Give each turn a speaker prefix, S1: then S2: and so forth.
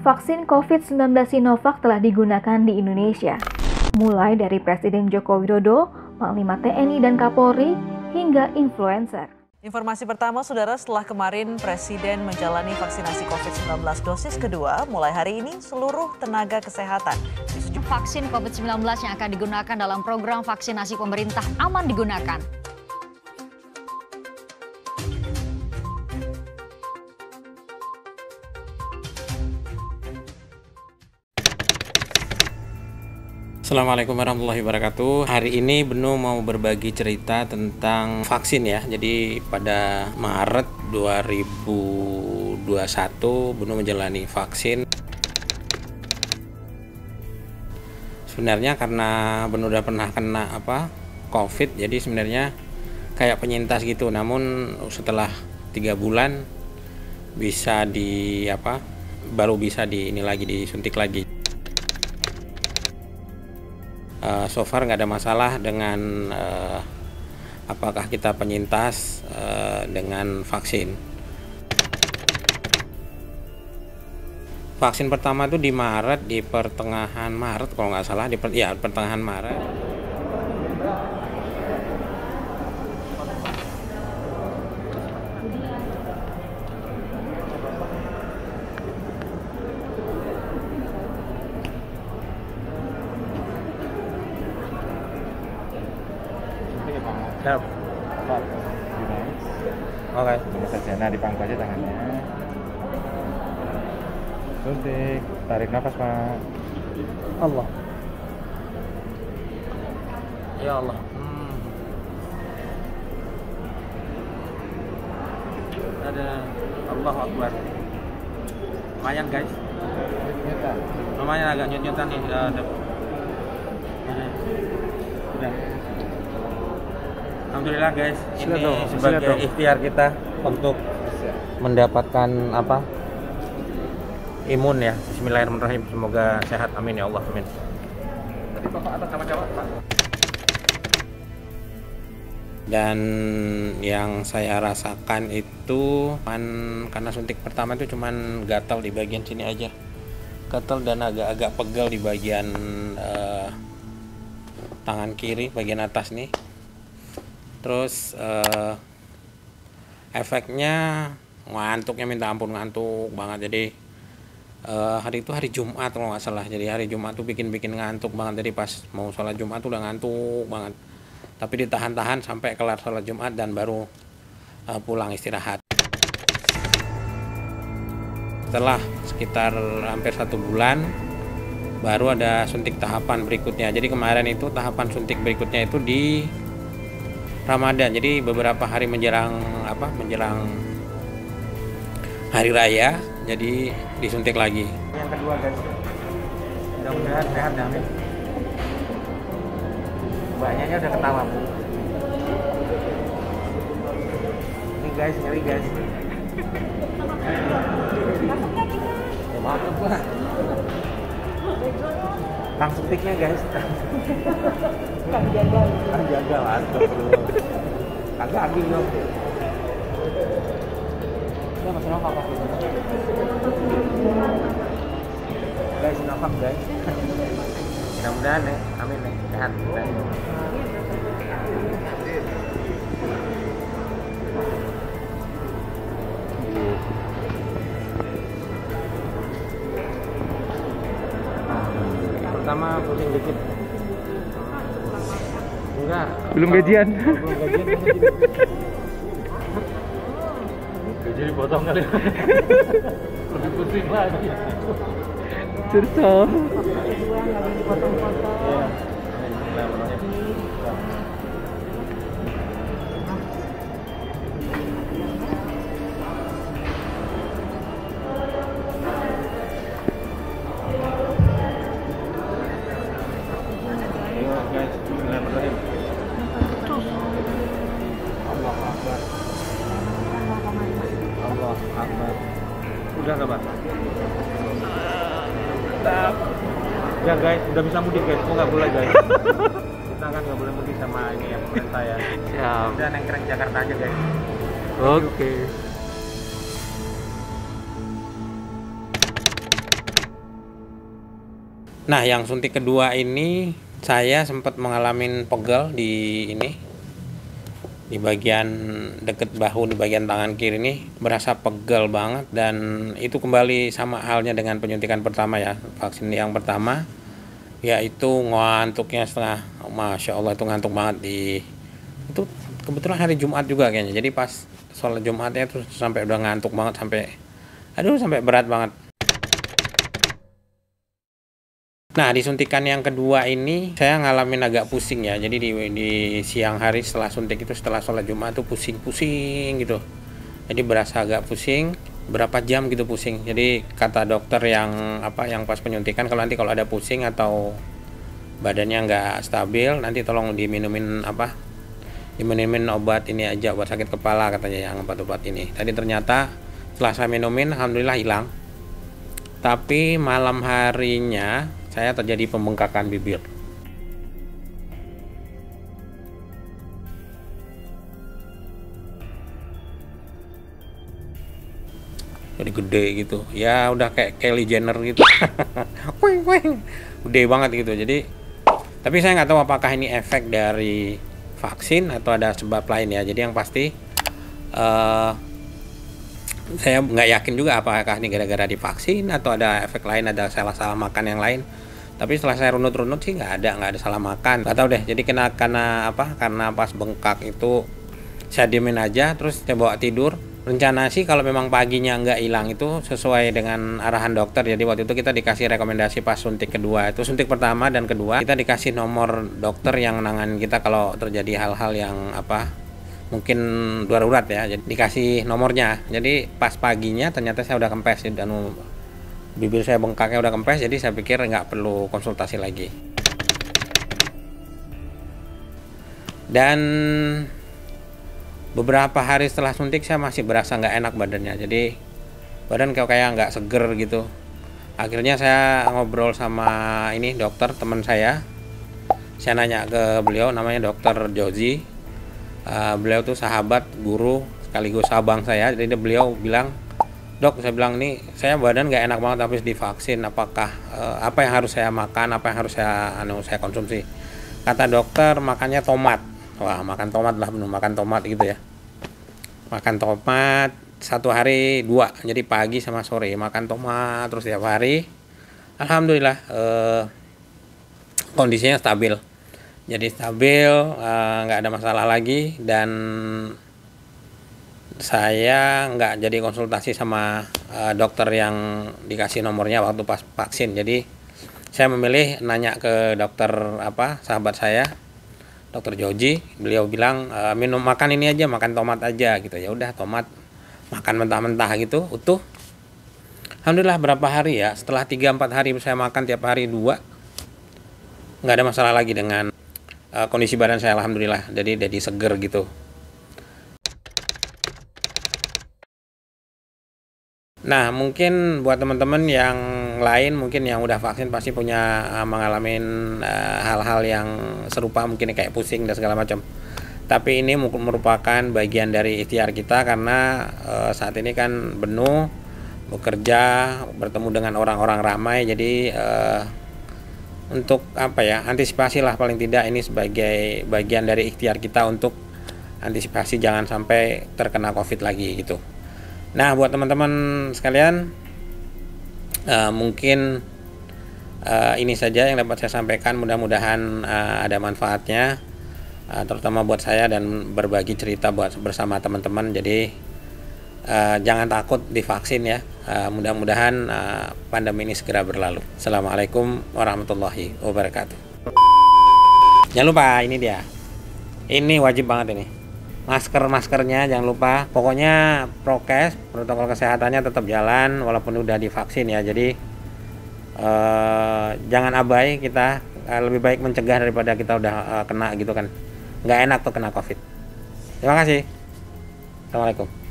S1: Vaksin COVID-19 Sinovac telah digunakan di Indonesia, mulai dari Presiden Joko Widodo, Panglima TNI dan Kapolri, hingga influencer.
S2: Informasi pertama, saudara, setelah kemarin Presiden menjalani vaksinasi COVID-19 dosis kedua, mulai hari ini seluruh tenaga kesehatan.
S3: Vaksin COVID-19 yang akan digunakan dalam program vaksinasi pemerintah aman digunakan.
S4: Assalamualaikum warahmatullahi wabarakatuh. Hari ini Benu mau berbagi cerita tentang vaksin ya. Jadi pada Maret 2021 Benu menjalani vaksin. Sebenarnya karena Benu udah pernah kena COVID, jadi sebenarnya kayak penyintas gitu. Namun setelah 3 bulan bisa baru bisa disuntik lagi. So far nggak ada masalah dengan apakah kita penyintas dengan vaksin. Vaksin pertama itu di Maret, di pertengahan Maret kalau nggak salah, pertengahan Maret.
S5: Siap. Pak,
S4: Oke.
S5: Terima saja. Nah, dipangku aja tangannya. Suntik. Tarik nafas, Pak.
S4: Allah. Ya Allah. Ada Allahu Akbar. Lumayan guys.
S5: Nyata.
S4: Lumayan agak nyut-nyutan nih. Udah. Alhamdulillah guys, ini sebagai ikhtiar kita untuk mendapatkan imun ya. Bismillahirrahmanirrahim, semoga sehat, amin ya Allah, amin.
S5: Tadi Bapak atas sama jawab, Pak.
S4: Dan yang saya rasakan itu karena suntik pertama itu cuman gatal di bagian sini aja, gatal dan agak-agak pegal di bagian tangan kiri bagian atas nih. Terus efeknya ngantuknya minta ampun, ngantuk banget. Jadi hari itu hari Jumat kalau nggak salah. Jadi hari Jumat tuh bikin ngantuk banget. Jadi pas mau sholat Jumat tuh udah ngantuk banget. Tapi ditahan-tahan sampai kelar sholat Jumat dan baru pulang istirahat. Setelah sekitar hampir 1 bulan baru ada suntik tahapan berikutnya. Jadi kemarin itu tahapan suntik berikutnya itu di Ramadan, jadi beberapa hari menjelang hari raya, jadi disuntik lagi.
S5: Yang kedua guys, mudah-mudahan sehat ya, amin. Mbaknya udah ketawa, Bu. Ini guys, ngeri guys. Maaf Pak. Langsung tiknya guys. Kang jaga lah, kagak ambil dong. Ya masih nafas guys, nafas guys. Mudah-mudahan nih, amin nih, sehat.
S4: Pertama pusing dikit. Enggak.
S5: Belum gajian.
S4: Gaji dipotong kali. Lebih pusing lagi.
S5: Cerita.
S4: Udah nggak Pak? Ya guys, udah bisa mudik guys, kok nggak boleh guys? Kita kan nggak boleh mudik sama ini ya pemerintah ya.
S5: Siap.
S4: Udah nengkreng Jakarta aja guys.
S5: Oke.
S4: Nah, yang suntik kedua ini saya sempat mengalami pegel di bagian deket bahu, di bagian tangan kiri ini berasa pegel banget, dan itu kembali sama halnya dengan penyuntikan pertama ya, vaksin yang pertama, yaitu ngantuknya setengah, Masya Allah itu ngantuk banget itu kebetulan hari Jumat juga kayaknya, jadi pas sholat Jumatnya tuh sampai udah ngantuk banget, sampai berat banget. Nah, di suntikan yang kedua ini saya ngalamin agak pusing ya. Jadi di siang hari setelah suntik itu, setelah sholat Jumat tuh pusing-pusing gitu. Jadi berasa agak pusing, berapa jam gitu pusing. Jadi kata dokter yang pas penyuntikan, kalau ada pusing atau badannya nggak stabil, nanti tolong diminumin obat ini aja buat sakit kepala katanya, yang obat ini. Tadi ternyata setelah saya minumin, alhamdulillah hilang. Tapi malam harinya saya terjadi pembengkakan bibir. Jadi gede gitu. Ya udah kayak Kylie Jenner gitu. Gede banget gitu. Jadi, tapi saya nggak tahu apakah ini efek dari vaksin atau ada sebab lain ya. Jadi yang pasti saya nggak yakin juga apakah ini gara-gara divaksin atau ada efek lain, ada salah makan yang lain. Tapi setelah saya runut sih nggak ada salah makan. Nggak tahu deh. Jadi karena pas bengkak itu saya diemin aja, terus saya bawa tidur. Rencana sih kalau memang paginya nggak hilang itu sesuai dengan arahan dokter. Jadi waktu itu kita dikasih rekomendasi pas suntik kedua, itu suntik pertama dan kedua kita dikasih nomor dokter yang nanganin kita kalau terjadi hal-hal yang mungkin darurat ya. Jadi dikasih nomornya. Jadi pas paginya ternyata saya udah kempes dan bibir saya bengkaknya udah kempes, jadi saya pikir nggak perlu konsultasi lagi. Dan beberapa hari setelah suntik saya masih berasa nggak enak badannya, jadi badan kayak nggak seger gitu. Akhirnya saya ngobrol sama dokter teman saya nanya ke beliau, namanya Dokter Joji. Beliau tuh sahabat, guru sekaligus abang saya. Jadi beliau bilang, "Dok," saya bilang, "nih saya badan nggak enak banget habis divaksin, apakah apa yang harus saya makan, apa yang harus saya konsumsi?" Kata dokter, makannya tomat. Wah, makan tomat lah, bener makan tomat gitu ya. Makan tomat 1 hari 2, jadi pagi sama sore makan tomat terus tiap hari. Alhamdulillah kondisinya stabil. Jadi stabil, nggak ada masalah lagi, dan saya nggak jadi konsultasi sama dokter yang dikasih nomornya waktu pas vaksin. Jadi saya memilih nanya ke dokter sahabat saya, Dokter Joji. Beliau bilang makan ini aja, makan tomat aja gitu. Ya udah, tomat makan mentah-mentah gitu utuh. Alhamdulillah berapa hari ya, setelah 3-4 hari saya makan tiap hari 2, nggak ada masalah lagi dengan kondisi badan saya, alhamdulillah. Jadi seger gitu. Nah, mungkin buat teman-teman yang lain, mungkin yang udah vaksin pasti punya mengalami hal-hal yang serupa, mungkin kayak pusing dan segala macam. Tapi ini merupakan bagian dari ikhtiar kita karena saat ini kan penuh bekerja, bertemu dengan orang-orang ramai. Jadi untuk antisipasi lah, paling tidak ini sebagai bagian dari ikhtiar kita untuk antisipasi jangan sampai terkena COVID lagi gitu. Nah, buat teman-teman sekalian, mungkin ini saja yang dapat saya sampaikan. Mudah-mudahan ada manfaatnya, terutama buat saya, dan berbagi cerita bersama teman-teman. Jadi jangan takut divaksin ya. Mudah-mudahan pandemi ini segera berlalu. Assalamualaikum warahmatullahi wabarakatuh. Jangan lupa, ini dia. Ini wajib banget ini. Maskernya jangan lupa. Pokoknya prokes, protokol kesehatannya tetap jalan walaupun udah divaksin ya. Jadi jangan abai, kita lebih baik mencegah daripada kita udah kena gitu kan. Nggak enak tuh kena COVID. Terima kasih. Assalamualaikum.